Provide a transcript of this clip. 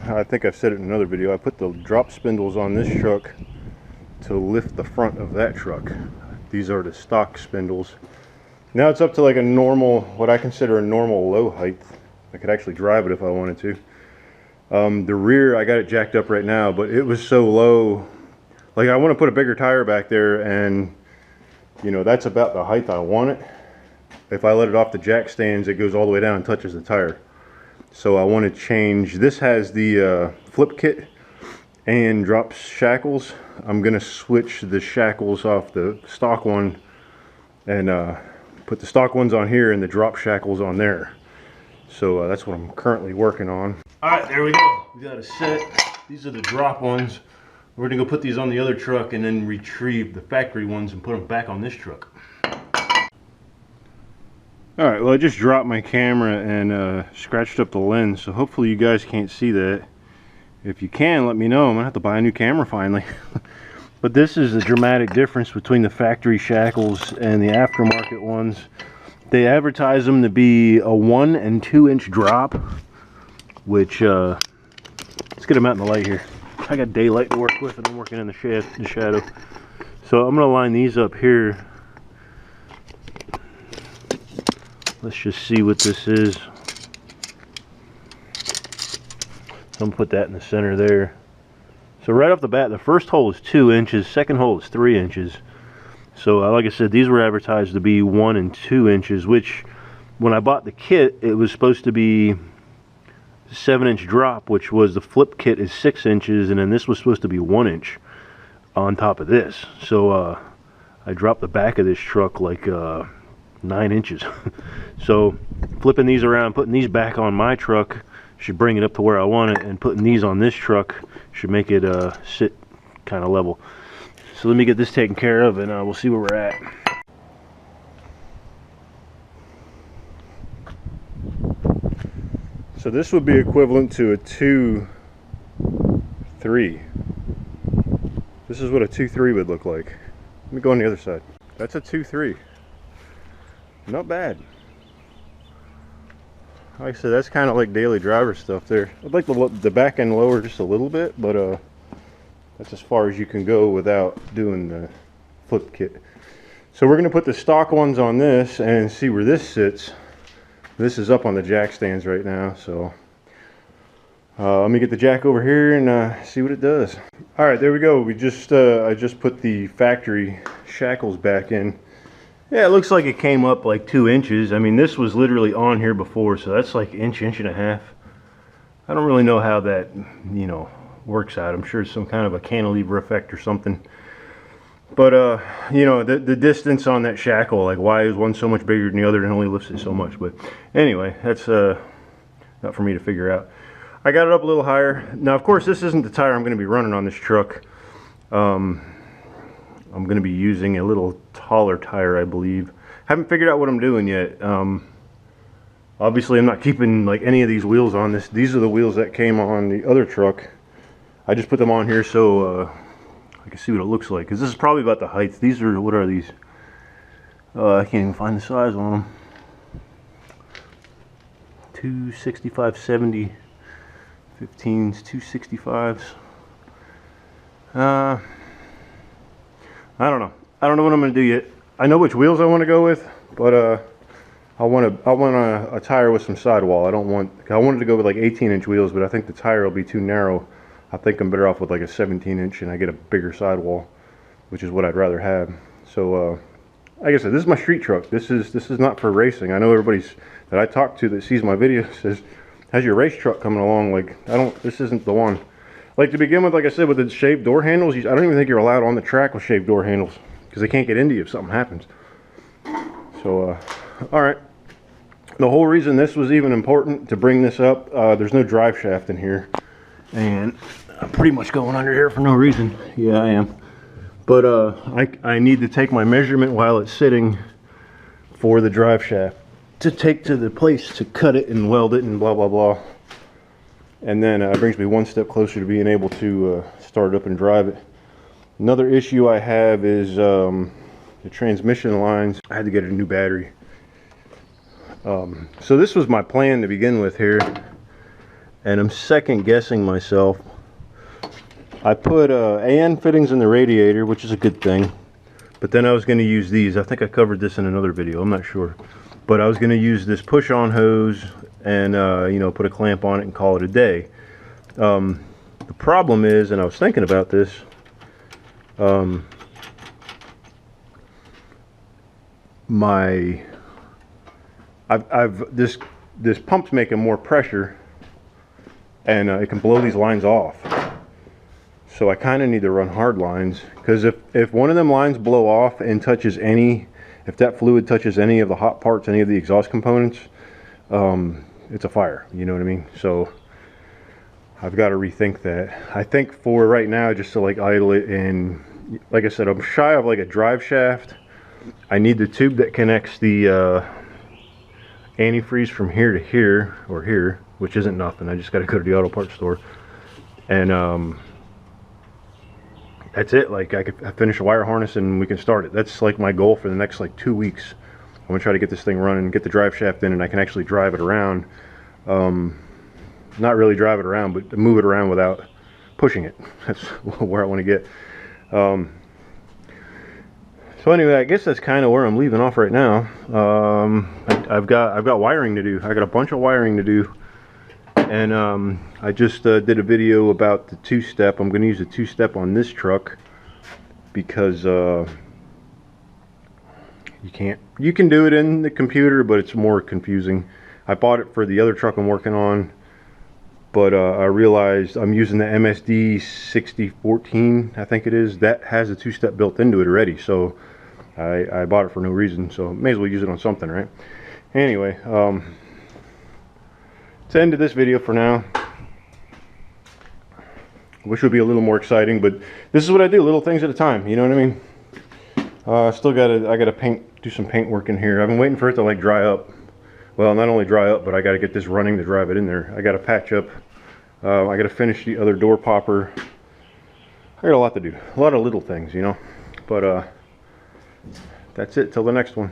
I think I've said it in another video, I put the drop spindles on this truck to lift the front of that truck. These are the stock spindles. Now it's up to like a normal, what I consider a normal low height. I could actually drive it if I wanted to. The rear, I got it jacked up right now, but it was so low. Like, I want to put a bigger tire back there, and you know, that's about the height I want it. If I let it off the jack stands, it goes all the way down and touches the tire. So I want to change. This has the flip kit and drops shackles. I'm gonna switch the shackles off the stock one and put the stock ones on here and the drop shackles on there. So that's what I'm currently working on. All right, there we go. We got a set. These are the drop ones. We're gonna go put these on the other truck and then retrieve the factory ones and put them back on this truck. All right, well, I just dropped my camera and scratched up the lens, so hopefully you guys can't see that. If you can, let me know. I'm gonna have to buy a new camera finally. But this is the dramatic difference between the factory shackles and the aftermarket ones. They advertise them to be a 1 and 2 inch drop, which let's get them out in the light here. I got daylight to work with and I'm working in the shadow. So I'm gonna line these up here. Let's just see what this is. So I'm gonna put that in the center there. So right off the bat, the first hole is 2 inches, second hole is 3 inches. So like I said, these were advertised to be 1 and 2 inches, which when I bought the kit, it was supposed to be 7-inch drop, which was the flip kit is 6 inches, and then this was supposed to be 1 inch on top of this. So I dropped the back of this truck like 9 inches. So flipping these around, putting these back on my truck should bring it up to where I want it, and putting these on this truck should make it sit kind of level. So let me get this taken care of and we'll see where we're at. So this would be equivalent to a 2-3. This is what a 2-3 would look like. Let me go on the other side. That's a 2-3. Not bad. Like I said, that's kind of like daily driver stuff there. I'd like the back end lower just a little bit, but that's as far as you can go without doing the flip kit. So we're going to put the stock ones on this and see where this sits. This is up on the jack stands right now, so let me get the jack over here and see what it does. All right, there we go. We just I just put the factory shackles back in. Yeah, it looks like it came up like 2 inches. I mean, this was literally on here before, so that's like inch and a half. I don't really know how that, you know, works out. I'm sure it's some kind of a cantilever effect or something. But you know, the distance on that shackle, like why is one so much bigger than the other and only lifts it so much? But anyway, that's not for me to figure out. I got it up a little higher. Now, of course, this isn't the tire I'm going to be running on this truck. I'm going to be using a little taller tire, I believe. Haven't figured out what I'm doing yet. Obviously, I'm not keeping like any of these wheels on this. These are the wheels that came on the other truck. I just put them on here so I can see what it looks like. Because this is probably about the height. These are, what are these? I can't even find the size on them. 265, 70, 15s, 265s. I don't know. I don't know what I'm going to do yet. I know which wheels I want to go with, but I want a tire with some sidewall. I wanted to go with like 18-inch wheels, but I think the tire will be too narrow. I think I'm better off with like a 17-inch and I get a bigger sidewall, which is what I'd rather have. So like I said, this is my street truck. This is not for racing. I know everybody's that I talk to that sees my videos says, "How's your race truck coming along?" Like, this isn't the one. Like, to begin with, like I said, with the shaved door handles, I don't even think you're allowed on the track with shaved door handles because they can't get into you if something happens. So, all right. The whole reason this was even important to bring this up, there's no drive shaft in here. And I'm pretty much going under here for no reason. Yeah, I am. But I need to take my measurement while it's sitting for the drive shaft to take to the place to cut it and weld it and blah, blah, blah. And then it brings me one step closer to being able to start it up and drive it. Another issue I have is the transmission lines. I had to get a new battery. So this was my plan to begin with here. and I'm second guessing myself. I put AN fittings in the radiator, which is a good thing, but then I was going to use these. I think I covered this in another video, I'm not sure, but I was going to use this push-on hose and you know, put a clamp on it and call it a day. The problem is, and I was thinking about this, this pump's making more pressure, and it can blow these lines off. So I kind of need to run hard lines, because if one of them lines blow off and touches if that fluid touches any of the hot parts, any of the exhaust components, it's a fire, you know what I mean? So I've got to rethink that. I think for right now, just to like idle it, and like I said, I'm shy of like a drive shaft. I need the tube that connects the antifreeze from here to here, or here, which isn't nothing. I just got to go to the auto parts store, and that's it. Like I finish a wire harness and we can start it. That's like my goal for the next like 2 weeks. I'm gonna try to get this thing running, get the drive shaft in, and I can actually drive it around. Not really drive it around, but move it around without pushing it. That's where I want to get. So anyway, I guess that's kind of where I'm leaving off right now. I've got wiring to do. I got a bunch of wiring to do, and I just did a video about the two-step. I'm going to use a two-step on this truck because you can do it in the computer, but it's more confusing. I bought it for the other truck I'm working on, but I realized I'm using the MSD 6014, I think it is. That has a two-step built into it already, so I bought it for no reason, so may as well use it on something, right? Anyway, it's the end of this video for now. Wish it would be a little more exciting, but this is what I do, little things at a time, you know what I mean? I gotta do some paint work in here. I've been waiting for it to like dry up. Well, not only dry up, but I gotta get this running to drive it in there. I gotta patch up. I gotta finish the other door popper. I got a lot to do, a lot of little things, you know. But that's it till the next one.